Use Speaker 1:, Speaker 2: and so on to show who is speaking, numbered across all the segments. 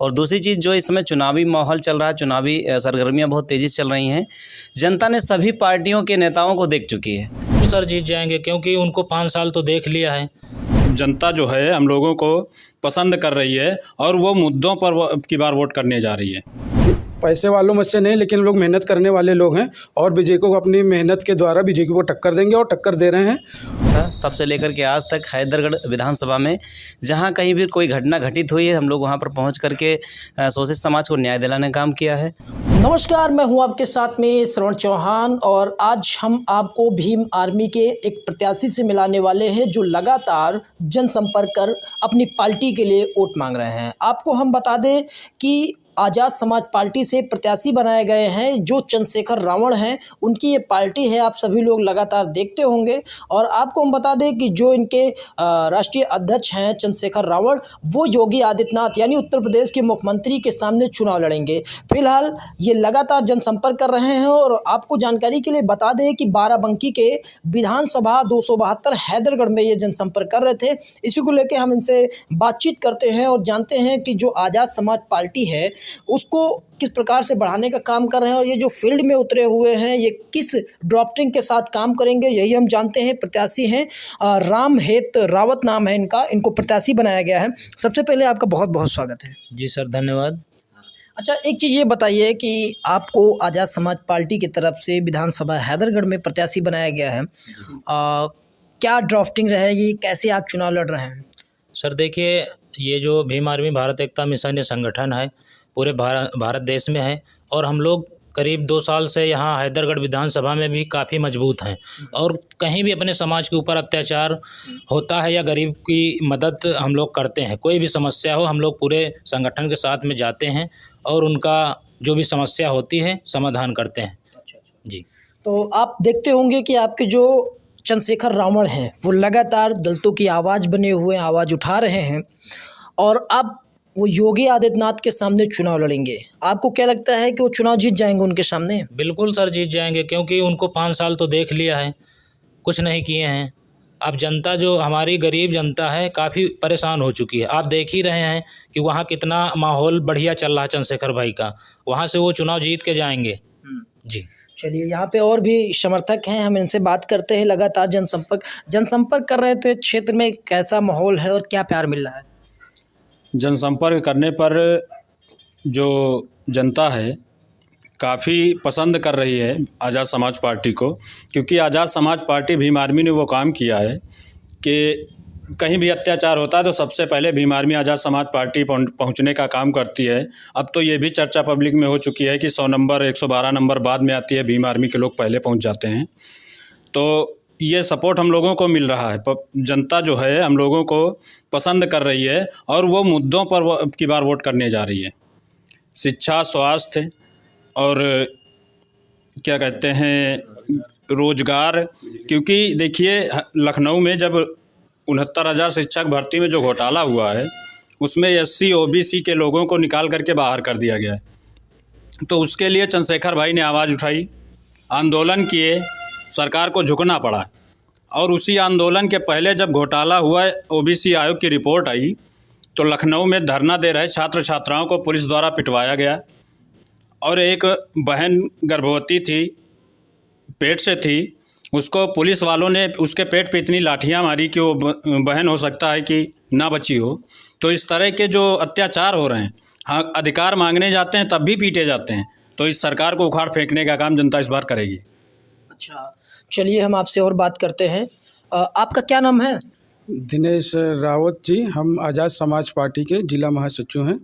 Speaker 1: और दूसरी चीज़ जो इस समय चुनावी माहौल चल रहा है, चुनावी सरगर्मियाँ बहुत तेज़ी से चल रही हैं। जनता ने सभी पार्टियों के नेताओं को देख चुकी है।
Speaker 2: तो सर जीत जाएंगे, क्योंकि उनको 5 साल तो देख लिया है।
Speaker 3: जनता जो है हम लोगों को पसंद कर रही है और वो मुद्दों पर वो अब की बार वोट करने जा रही है।
Speaker 4: पैसे वालों में से नहीं, लेकिन लोग मेहनत करने वाले लोग हैं और बीजेपी को अपनी मेहनत के द्वारा बीजेपी को टक्कर देंगे और टक्कर दे रहे हैं।
Speaker 1: तब से लेकर के आज तक हैदरगढ़ विधानसभा में जहां कहीं भी कोई घटना घटित हुई है, हम लोग वहां पर पहुंच करके शोषित समाज को न्याय दिलाने का काम किया है।
Speaker 5: नमस्कार, मैं हूं आपके साथ में श्रवण चौहान और आज हम आपको भीम आर्मी के एक प्रत्याशी से मिलाने वाले हैं जो लगातार जनसंपर्क कर अपनी पार्टी के लिए वोट मांग रहे हैं। आपको हम बता दें कि आज़ाद समाज पार्टी से प्रत्याशी बनाए गए हैं जो चंद्रशेखर रावण हैं, उनकी ये पार्टी है। आप सभी लोग लगातार देखते होंगे और आपको हम बता दें कि जो इनके राष्ट्रीय अध्यक्ष हैं चंद्रशेखर रावण, वो योगी आदित्यनाथ यानी उत्तर प्रदेश के मुख्यमंत्री के सामने चुनाव लड़ेंगे। फिलहाल ये लगातार जनसंपर्क कर रहे हैं और आपको जानकारी के लिए बता दें कि बाराबंकी के विधानसभा 272 हैदरगढ़ में ये जनसंपर्क कर रहे थे। इसी को लेकर हम इनसे बातचीत करते हैं और जानते हैं कि जो आज़ाद समाज पार्टी है उसको किस प्रकार से बढ़ाने का काम कर रहे हैं और ये जो फील्ड में उतरे हुए हैं ये किस ड्राफ्टिंग के साथ काम करेंगे, यही हम जानते हैं। प्रत्याशी हैं रामहेत रावत नाम है इनका, इनको प्रत्याशी बनाया गया है। सबसे पहले आपका बहुत बहुत स्वागत है।
Speaker 2: जी सर, धन्यवाद।
Speaker 5: अच्छा, एक चीज़ ये बताइए कि आपको आज़ाद समाज पार्टी की तरफ से विधानसभा हैदरगढ़ में प्रत्याशी बनाया गया है, क्या ड्राफ्टिंग रहेगी, कैसे आप चुनाव लड़ रहे हैं?
Speaker 2: सर देखिए, ये जो भीम आर्मी भारत एकता मिशन ये संगठन है, पूरे भारत देश में है और हम लोग करीब 2 साल से यहाँ हैदरगढ़ विधानसभा में भी काफ़ी मजबूत हैं और कहीं भी अपने समाज के ऊपर अत्याचार होता है या गरीब की मदद हम लोग करते हैं। कोई भी समस्या हो, हम लोग पूरे संगठन के साथ में जाते हैं और उनका जो भी समस्या होती है समाधान करते हैं। जी,
Speaker 5: तो आप देखते होंगे कि आपके जो चंद्रशेखर रावण हैं वो लगातार दलितों की आवाज़ बने हुए, आवाज़ उठा रहे हैं और अब वो योगी आदित्यनाथ के सामने चुनाव लड़ेंगे। आपको क्या लगता है कि वो चुनाव जीत जाएंगे उनके सामने?
Speaker 2: बिल्कुल सर, जीत जाएंगे, क्योंकि उनको 5 साल तो देख लिया है, कुछ नहीं किए हैं। अब जनता, जो हमारी गरीब जनता है, काफ़ी परेशान हो चुकी है। आप देख ही रहे हैं कि वहाँ कितना माहौल बढ़िया चल रहा है चंद्रशेखर भाई का, वहाँ से वो चुनाव जीत के जाएंगे। जी,
Speaker 5: चलिए, यहाँ पे और भी समर्थक हैं, हम इनसे बात करते हैं। लगातार जनसंपर्क कर रहे थे, क्षेत्र में कैसा माहौल है और क्या प्यार मिल रहा है?
Speaker 3: जनसंपर्क करने पर जो जनता है काफ़ी पसंद कर रही है आज़ाद समाज पार्टी को, क्योंकि आज़ाद समाज पार्टी भीम आर्मी ने वो काम किया है कि कहीं भी अत्याचार होता है तो सबसे पहले भीम आर्मी आज़ाद समाज पार्टी पहुंचने का काम करती है। अब तो ये भी चर्चा पब्लिक में हो चुकी है कि 100 नंबर 112 नंबर बाद में आती है, भीम आर्मी के लोग पहले पहुंच जाते हैं। तो ये सपोर्ट हम लोगों को मिल रहा है। जनता जो है हम लोगों को पसंद कर रही है और वो मुद्दों पर वो अब की बार वोट करने जा रही है। शिक्षा, स्वास्थ्य और क्या कहते हैं रोजगार, क्योंकि देखिए लखनऊ में जब 69,000 शिक्षक भर्ती में जो घोटाला हुआ है उसमें SC OBC के लोगों को निकाल करके बाहर कर दिया गया है। तो उसके लिए चंद्रशेखर भाई ने आवाज़ उठाई, आंदोलन किए, सरकार को झुकना पड़ा और उसी आंदोलन के पहले जब घोटाला हुआ, OBC आयोग की रिपोर्ट आई तो लखनऊ में धरना दे रहे छात्र छात्राओं को पुलिस द्वारा पिटवाया गया और एक बहन गर्भवती थी, पेट से थी, उसको पुलिस वालों ने उसके पेट पे इतनी लाठियां मारी कि वो बहन हो सकता है कि ना बची हो। तो इस तरह के जो अत्याचार हो रहे हैं, हाँ, अधिकार मांगने जाते हैं तब भी पीटे जाते हैं। तो इस सरकार को उखाड़ फेंकने का काम जनता इस बार करेगी।
Speaker 5: अच्छा, चलिए हम आपसे और बात करते हैं। आपका क्या नाम है?
Speaker 4: दिनेश रावत जी, हम आज़ाद समाज पार्टी के जिला महासचिव हैं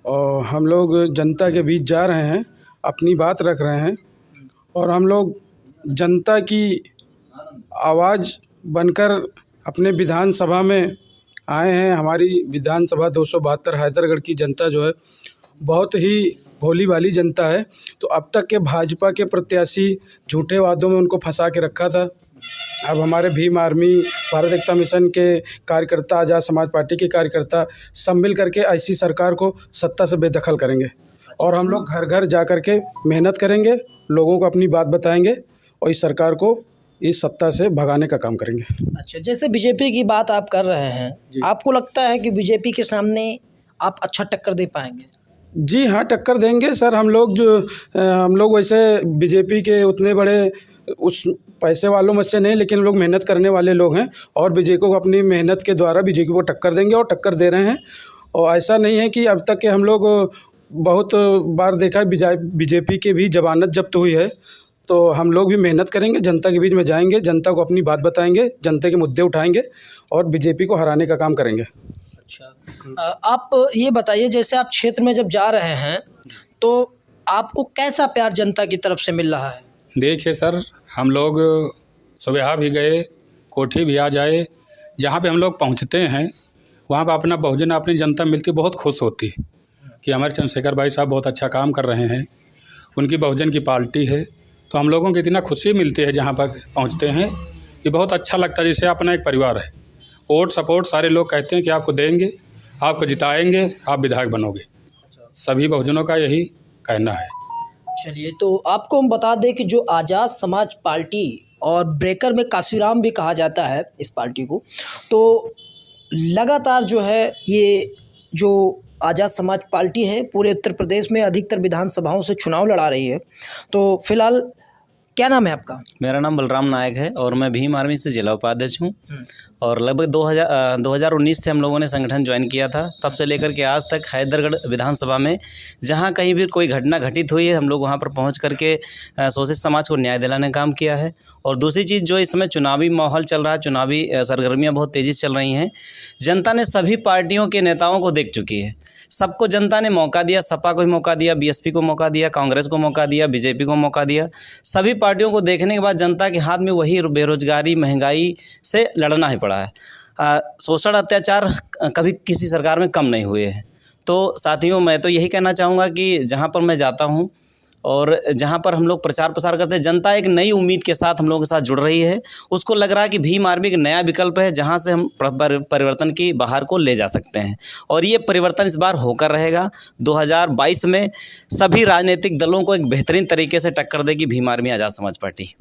Speaker 4: और हम लोग जनता के बीच जा रहे हैं, अपनी बात रख रहे हैं और हम लोग जनता की आवाज़ बनकर अपने विधानसभा में आए हैं। हमारी विधानसभा 272 हैदरगढ़ की जनता जो है बहुत ही भोली भाली जनता है। तो अब तक के भाजपा के प्रत्याशी झूठे वादों में उनको फंसा के रखा था। अब हमारे भीम आर्मी भारत एकता मिशन के कार्यकर्ता, आज़ाद समाज पार्टी के कार्यकर्ता सब मिल करके ऐसी सरकार को सत्ता से बेदखल करेंगे और हम लोग घर घर जा कर के मेहनत करेंगे, लोगों को अपनी बात बताएंगे और इस सरकार को इस सत्ता से भगाने का काम करेंगे।
Speaker 5: अच्छा, जैसे बीजेपी की बात आप कर रहे हैं, आपको लगता है कि बीजेपी के सामने आप अच्छा टक्कर दे पाएंगे?
Speaker 4: जी हाँ, टक्कर देंगे सर। हम लोग वैसे बीजेपी के उतने बड़े उस पैसे वालों में से नहीं, लेकिन हम लोग मेहनत करने वाले लोग हैं और बीजेपी को अपनी मेहनत के द्वारा बीजेपी को टक्कर देंगे और टक्कर दे रहे हैं। और ऐसा नहीं है कि अब तक के हम लोग बहुत बार देखा है बीजेपी की भी जमानत जब्त हुई है, तो हम लोग भी मेहनत करेंगे, जनता के बीच में जाएंगे, जनता को अपनी बात बताएंगे, जनता के मुद्दे उठाएंगे और बीजेपी को हराने का काम करेंगे।
Speaker 5: अच्छा, आप ये बताइए, जैसे आप क्षेत्र में जब जा रहे हैं तो आपको कैसा प्यार जनता की तरफ से मिल रहा है?
Speaker 6: देखिए सर, हम लोग सुबह भी गए, कोठी भी आ जाए, जहाँ पे हम लोग पहुँचते हैं वहाँ पे अपना बहुजन अपनी जनता मिलकर बहुत खुश होती है कि हमारे चंद्रशेखर भाई साहब बहुत अच्छा काम कर रहे हैं, उनकी बहुजन की पार्टी है। तो हम लोगों को इतना खुशी मिलती है जहाँ पर पहुँचते हैं कि बहुत अच्छा लगता है, जैसे अपना एक परिवार है। वोट सपोर्ट सारे लोग कहते हैं कि आपको देंगे, आपको जिताएंगे, आप विधायक बनोगे। सभी बहुजनों का यही कहना है।
Speaker 5: चलिए, तो आपको हम बता दें कि जो आज़ाद समाज पार्टी और ब्रेकर में काशीराम भी कहा जाता है इस पार्टी को, तो लगातार जो है ये जो आज़ाद समाज पार्टी है पूरे उत्तर प्रदेश में अधिकतर विधानसभाओं से चुनाव लड़ा रही है। तो फिलहाल क्या नाम है आपका?
Speaker 1: मेरा नाम बलराम नायक है और मैं भीम आर्मी से जिला उपाध्यक्ष हूँ। और लगभग 2019 से हम लोगों ने संगठन ज्वाइन किया था। तब से लेकर के आज तक हैदरगढ़ विधानसभा में जहाँ कहीं भी कोई घटना घटित हुई है, हम लोग वहाँ पर पहुँच करके शोषित समाज को न्याय दिलाने का काम किया है। और दूसरी चीज़, जो इस समय चुनावी माहौल चल रहा है, चुनावी सरगर्मियाँ बहुत तेज़ी से चल रही हैं, जनता ने सभी पार्टियों के नेताओं को देख चुकी है। सबको जनता ने मौका दिया, सपा को भी मौका दिया, बीएसपी को मौका दिया, कांग्रेस को मौका दिया, बीजेपी को मौका दिया। सभी पार्टियों को देखने के बाद जनता के हाथ में वही बेरोजगारी, महंगाई से लड़ना ही पड़ा है। शोषण, अत्याचार कभी किसी सरकार में कम नहीं हुए हैं। तो साथियों, मैं तो यही कहना चाहूँगा कि जहाँ पर मैं जाता हूँ और जहाँ पर हम लोग प्रचार प्रसार करते हैं, जनता एक नई उम्मीद के साथ हम लोगों के साथ जुड़ रही है। उसको लग रहा है कि भीम आर्मी एक नया विकल्प है जहाँ से हम परिवर्तन की बहार को ले जा सकते हैं। और ये परिवर्तन इस बार होकर रहेगा। 2022 में सभी राजनीतिक दलों को एक बेहतरीन तरीके से टक्कर देगी भीम आर्मी आज़ाद समाज पार्टी।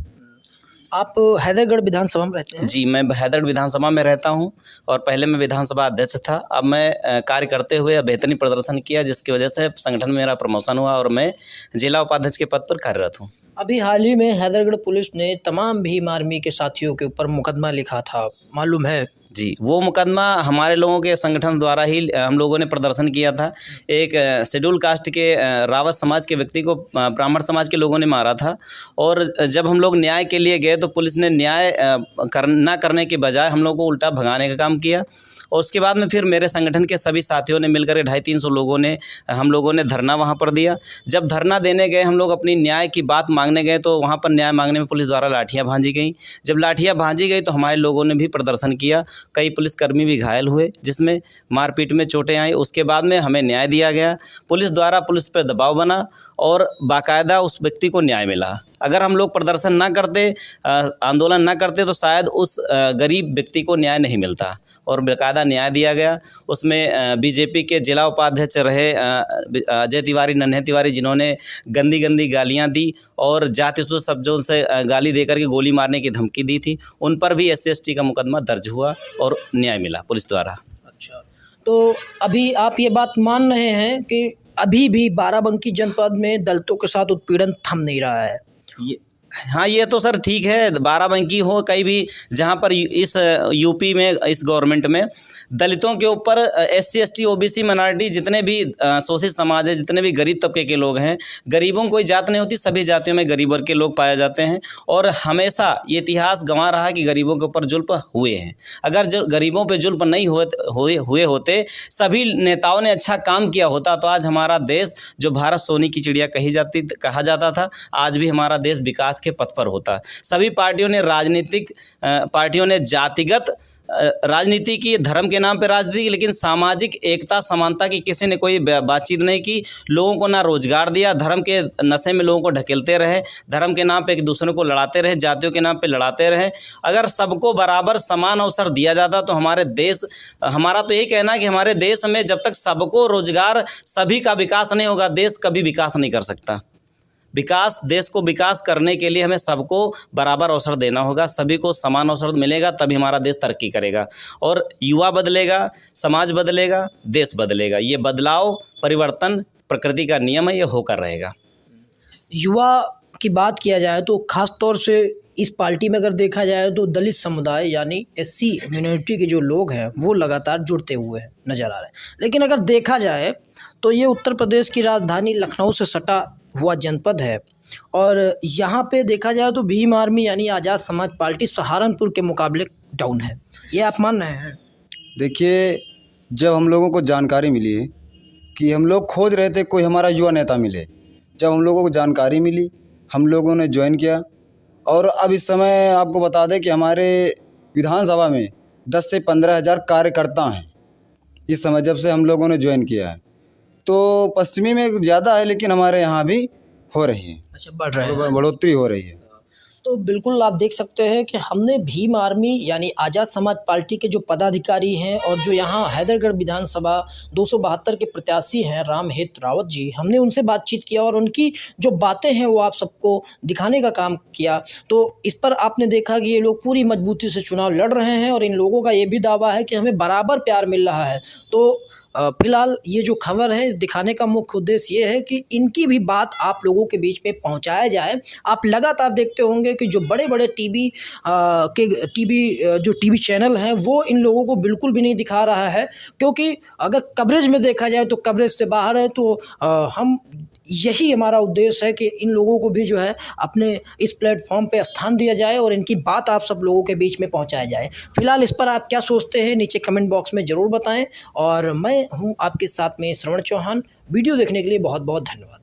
Speaker 5: आप हैदरगढ़ विधानसभा में रहते हैं?
Speaker 1: जी, मैं हैदरगढ़ विधानसभा में रहता हूं और पहले मैं विधानसभा अध्यक्ष था। अब मैं कार्य करते हुए बेहतरीन प्रदर्शन किया, जिसकी वजह से संगठन में मेरा प्रमोशन हुआ और मैं जिला उपाध्यक्ष के पद पर कार्यरत हूं।
Speaker 5: अभी हाल ही में हैदरगढ़ पुलिस ने तमाम भीम आर्मी के साथियों के ऊपर मुकदमा लिखा था, मालूम है?
Speaker 1: जी, वो मुकदमा हमारे लोगों के संगठन द्वारा ही हम लोगों ने प्रदर्शन किया था। एक शेड्यूल कास्ट के रावत समाज के व्यक्ति को ब्राह्मण समाज के लोगों ने मारा था। और जब हम लोग न्याय के लिए गए तो पुलिस ने न्याय ना करने के बजाय हम लोग को उल्टा भगाने का काम किया। और उसके बाद में फिर मेरे संगठन के सभी साथियों ने मिलकर 250-300 लोगों ने हम लोगों ने धरना वहाँ पर दिया। जब धरना देने गए, हम लोग अपनी न्याय की बात मांगने गए, तो वहाँ पर न्याय मांगने में पुलिस द्वारा लाठियाँ भांजी गई। जब लाठियाँ भांजी गई तो हमारे लोगों ने भी प्रदर्शन किया, कई पुलिसकर्मी भी घायल हुए, जिसमें मारपीट में चोटें आई। उसके बाद में हमें न्याय दिया गया। पुलिस द्वारा पुलिस पर दबाव बना और बाकायदा उस व्यक्ति को न्याय मिला। अगर हम लोग प्रदर्शन ना करते, आंदोलन ना करते, तो शायद उस गरीब व्यक्ति को न्याय नहीं मिलता और बाकायदा न्याय दिया गया। उसमें बीजेपी के जिला उपाध्यक्ष रहे अजय तिवारी, नन्हे तिवारी, जिन्होंने गंदी गंदी गालियां दी और जाति शब्दों से गाली देकर के गोली मारने की धमकी दी थी, उन पर भी SC/ST का मुकदमा दर्ज हुआ और न्याय मिला पुलिस द्वारा।
Speaker 5: अच्छा, तो अभी आप ये बात मान रहे हैं कि अभी भी बाराबंकी जनपद में दलितों के साथ उत्पीड़न थम नहीं रहा है?
Speaker 1: हाँ, ये तो सर ठीक है, बाराबंकी हो कहीं भी, जहाँ पर इस यूपी में इस गवर्नमेंट में दलितों के ऊपर SC/ST OBC माइनॉरिटी जितने भी शोषित समाज है, जितने भी गरीब तबके के लोग हैं, गरीबों कोई जात नहीं होती, सभी जातियों में गरीब वर्ग के लोग पाए जाते हैं। और हमेशा ये इतिहास गंवा रहा कि गरीबों के ऊपर जुल्म हुए हैं। अगर जो गरीबों पे जुल्म नहीं हुए होते, सभी नेताओं ने अच्छा काम किया होता, तो आज हमारा देश, जो भारत सोने की चिड़िया कहा जाता था, आज भी हमारा देश विकास के पथ पर होता। सभी पार्टियों ने राजनीतिक पार्टियों ने जातिगत राजनीति की, धर्म के नाम पर राजनीति की, लेकिन सामाजिक एकता समानता की किसी ने कोई बातचीत नहीं की। लोगों को ना रोजगार दिया, धर्म के नशे में लोगों को ढकेलते रहे, धर्म के नाम पे एक दूसरे को लड़ाते रहे, जातियों के नाम पे लड़ाते रहे। अगर सबको बराबर समान अवसर दिया जाता तो हमारे देश, हमारा तो यही कहना है कि हमारे देश में जब तक सबको रोजगार, सभी का विकास नहीं होगा, देश कभी विकास नहीं कर सकता। विकास, देश को विकास करने के लिए हमें सबको बराबर अवसर देना होगा, सभी को समान अवसर मिलेगा तभी हमारा देश तरक्की करेगा। और युवा बदलेगा, समाज बदलेगा, देश बदलेगा। ये बदलाव, परिवर्तन प्रकृति का नियम है, ये होकर रहेगा।
Speaker 5: युवा की बात किया जाए तो ख़ास तौर से इस पार्टी में अगर देखा जाए तो दलित समुदाय यानी एससी कम्युनिटी के जो लोग हैं वो लगातार जुड़ते हुए नज़र आ रहे हैं। लेकिन अगर देखा जाए तो ये उत्तर प्रदेश की राजधानी लखनऊ से सटा हुआ जनपद है और यहाँ पे देखा जाए तो भीम आर्मी यानी आज़ाद समाज पार्टी सहारनपुर के मुकाबले डाउन है। ये आप मान रहे हैं?
Speaker 7: देखिए, जब हम लोगों को जानकारी मिली कि हम लोग खोज रहे थे कोई हमारा युवा नेता मिले, जब हम लोगों को जानकारी मिली हम लोगों ने ज्वाइन किया। और अब इस समय आपको बता दें कि हमारे विधानसभा में 10 से 15 हज़ार कार्यकर्ता हैं इस समय, जब से हम लोगों ने ज्वाइन किया है। तो पश्चिमी में ज़्यादा है लेकिन हमारे यहाँ भी हो रही है।
Speaker 5: अच्छा, बढ़ रहे हैं।
Speaker 7: बढ़ोतरी हो रही है।
Speaker 5: तो बिल्कुल आप देख सकते हैं कि हमने भीम आर्मी यानी आज़ाद समाज पार्टी के जो पदाधिकारी हैं और जो यहाँ हैदरगढ़ विधानसभा 272 के प्रत्याशी हैं रामहित रावत जी, हमने उनसे बातचीत किया और उनकी जो बातें हैं वो आप सबको दिखाने का काम किया। तो इस पर आपने देखा कि ये लोग पूरी मजबूती से चुनाव लड़ रहे हैं और इन लोगों का ये भी दावा है कि हमें बराबर प्यार मिल रहा है। तो फिलहाल ये जो खबर है दिखाने का मुख्य उद्देश्य ये है कि इनकी भी बात आप लोगों के बीच में पहुंचाया जाए। आप लगातार देखते होंगे कि जो बड़े-बड़े टीवी चैनल हैं वो इन लोगों को बिल्कुल भी नहीं दिखा रहा है, क्योंकि अगर कवरेज में देखा जाए तो कवरेज से बाहर है। तो हम यही हमारा उद्देश्य है कि इन लोगों को भी जो है अपने इस प्लेटफॉर्म पे स्थान दिया जाए और इनकी बात आप सब लोगों के बीच में पहुंचाया जाए। फिलहाल इस पर आप क्या सोचते हैं नीचे कमेंट बॉक्स में ज़रूर बताएं। और मैं हूं आपके साथ में श्रवण चौहान। वीडियो देखने के लिए बहुत बहुत धन्यवाद।